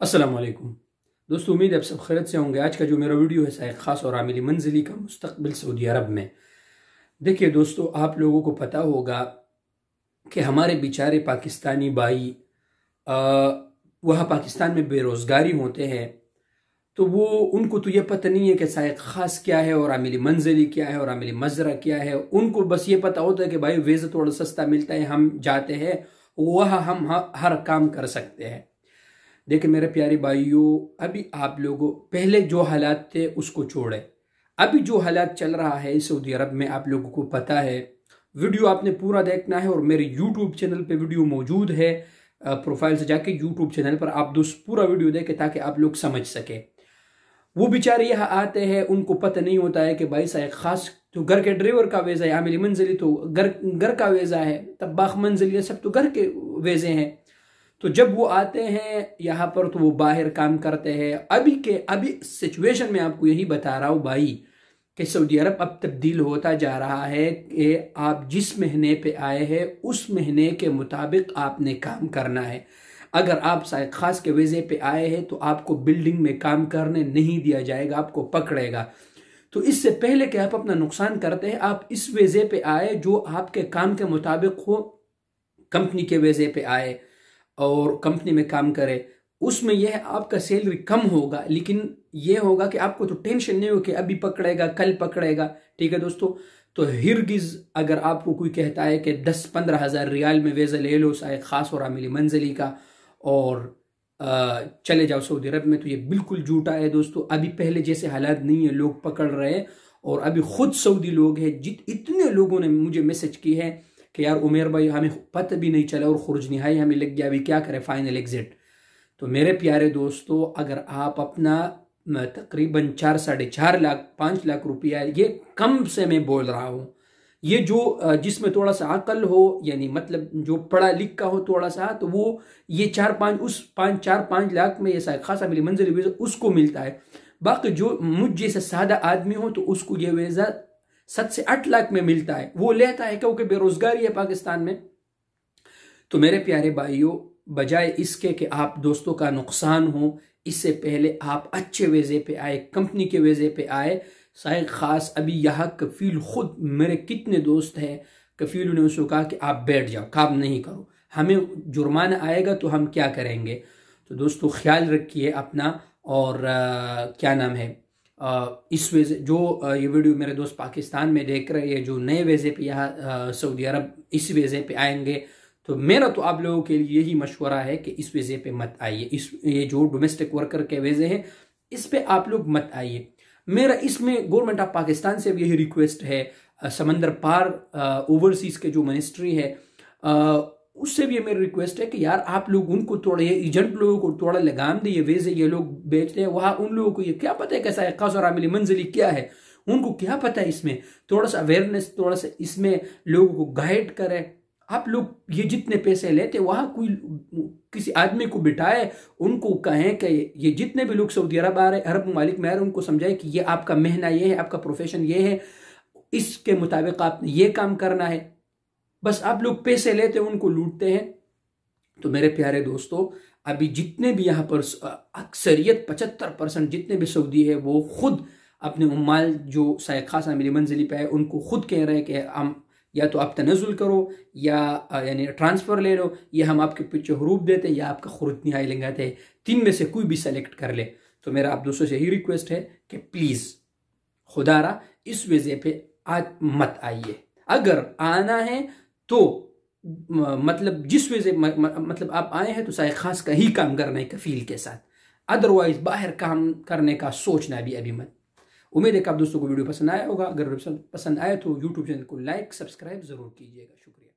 अस्सलाम वालेकुम दोस्तों, उम्मीद है आप सब खैरियत से होंगे। आज का जो मेरा वीडियो है शायद ख़ास और आमिली मंजिली का मुस्तकबिल सऊदी अरब में। देखिए दोस्तों, आप लोगों को पता होगा कि हमारे बेचारे पाकिस्तानी भाई आ, वहाँ पाकिस्तान में बेरोज़गारी होते हैं, तो वो उनको तो ये पता नहीं है कि शायद ख़ास क्या है और आमिली मंजिली क्या है और आमिली मजरा क्या है। उनको बस ये पता होता है कि भाई वीज़ा थोड़ा सस्ता मिलता है, हम जाते हैं वह हम हर काम कर सकते हैं। देखिए मेरे प्यारे भाइयों, अभी आप लोगों पहले जो हालात थे उसको छोड़े, अभी जो हालात चल रहा है सऊदी अरब में आप लोगों को पता है। वीडियो आपने पूरा देखना है और मेरे यूट्यूब चैनल पे वीडियो मौजूद है। प्रोफाइल से जाके यूट्यूब चैनल पर आप दोस्त पूरा वीडियो देखें ताकि आप लोग समझ सके। वो बेचारे यहाँ आते हैं, उनको पता नहीं होता है कि भाई साहब खास तो घर के ड्राइवर का वीज़ा है, आमिली मंजिली तो घर का वीज़ा है, तब्बाख मंजिल ये सब तो घर के वीज़े हैं। तो जब वो आते हैं यहाँ पर तो वो बाहर काम करते हैं। अभी सिचुएशन में आपको यही बता रहा हूँ भाई कि सऊदी अरब अब तब्दील होता जा रहा है कि आप जिस महीने पे आए हैं उस महीने के मुताबिक आपने काम करना है। अगर आप खास के वीज़े पे आए हैं तो आपको बिल्डिंग में काम करने नहीं दिया जाएगा, आपको पकड़ेगा। तो इससे पहले कि आप अपना नुकसान करते हैं, आप इस वीज़े पे आए जो आपके काम के मुताबिक हो, कंपनी के वीज़े पे आए और कंपनी में काम करे। उसमें यह आपका सैलरी कम होगा, लेकिन यह होगा कि आपको तो टेंशन नहीं हो कि अभी पकड़ेगा कल पकड़ेगा। ठीक है दोस्तों, तो हिरगिज अगर आपको कोई कहता है कि 10-15 हज़ार रियाल में वीज़ा ले लो शायद ख़ास और आमिली मंजिली का और चले जाओ सऊदी अरब में, तो ये बिल्कुल झूठा है दोस्तों। अभी पहले जैसे हालात नहीं है, लोग पकड़ रहे हैं और अभी खुद सऊदी लोग हैं इतने लोगों ने मुझे मैसेज की है कि यार उमेर भाई हमें पता भी नहीं चला और खुर्ज निहाई हमें लग गया, अभी क्या करें, फाइनल एग्जिट। तो मेरे प्यारे दोस्तों, अगर आप अपना तकरीबन 4-4.5 लाख 5 लाख रुपया, ये कम से मैं बोल रहा हूँ, ये जो जिसमें थोड़ा सा अकल हो, यानी मतलब जो पढ़ा लिखा हो थोड़ा सा, तो वो ये 4-5 लाख में ये खासा मिली मंजिल वीज़ा उसको मिलता है। बाकी जो मुझ जैसे सादा आदमी हो तो उसको ये वीज़ा 7 से 8 लाख में मिलता है, वो लेता है क्योंकि बेरोजगारी है पाकिस्तान में। तो मेरे प्यारे भाइयों, बजाय इसके कि आप दोस्तों का नुकसान हो, इससे पहले आप अच्छे वीज़े पे आए, कंपनी के वीज़े पे आए। शायद खास अभी यहाँ कफील खुद मेरे कितने दोस्त हैं, कफील ने उसको कहा कि आप बैठ जाओ, काम नहीं करो, हमें जुर्माना आएगा तो हम क्या करेंगे। तो दोस्तों ख्याल रखिए अपना। और क्या नाम है, इस वीज़े जो ये वीडियो मेरे दोस्त पाकिस्तान में देख रहे हैं जो नए वीज़े पे यहाँ सऊदी अरब इस वीज़े पे आएंगे, तो मेरा तो आप लोगों के लिए यही मशवरा है कि इस वीज़े पे मत आइए। ये जो डोमेस्टिक वर्कर के वीज़े हैं इस पे आप लोग मत आइए। मेरा इसमें गवर्नमेंट ऑफ पाकिस्तान से भी यही रिक्वेस्ट है, समंदर पार ओवरसीज के जो मिनिस्ट्री है उससे भी मेरी रिक्वेस्ट है कि यार आप लोग उनको थोड़ा, ये एजेंट लोगों को थोड़ा लगाम दे, ये वीज़े ये लोग बेचते हैं वहाँ, उन लोगों को ये क्या पता है कैसा है खास और आमिली मंजिली क्या है, उनको क्या पता है। इसमें थोड़ा सा अवेयरनेस, थोड़ा सा इसमें लोगों को गाइड करें। आप लोग ये जितने पैसे लेते वहां कोई किसी आदमी को बिठाए, उनको कहें कि ये जितने भी लोग सऊदी अरब आ रहे, अरब ममालिक में आ रहे, उनको समझाए कि ये आपका महना ये है, आपका प्रोफेशन ये है, इसके मुताबिक आपने ये काम करना है। बस आप लोग पैसे लेते हैं, उनको लूटते हैं। तो मेरे प्यारे दोस्तों, अभी जितने भी यहाँ पर अक्सरियत 75% जितने भी सऊदी है वो खुद अपने उम्माल जो शायद खास आमिली मंजिली पे है उनको खुद कह रहे हैं कि हम या तो आप तनज़ुल करो या यानी ट्रांसफ़र ले लो, या हम आपके पीछे हरूफ देते या आपका खुर्द निहाई लगाते हैं, 3 में से कोई भी सेलेक्ट कर ले। तो मेरा आप दोस्तों से यही रिक्वेस्ट है कि प्लीज़ खुदारा इस वीज़े पे आज मत आइए। अगर आना है तो मतलब जिस वीज़े मतलब आप आए हैं तो शायद खास का ही काम करना है कफील के साथ, अदरवाइज बाहर काम करने का सोचना भी अभी मत। उम्मीद है कि आप दोस्तों को वीडियो पसंद आया होगा। अगर पसंद आए तो यूट्यूब चैनल को लाइक सब्सक्राइब ज़रूर कीजिएगा। शुक्रिया।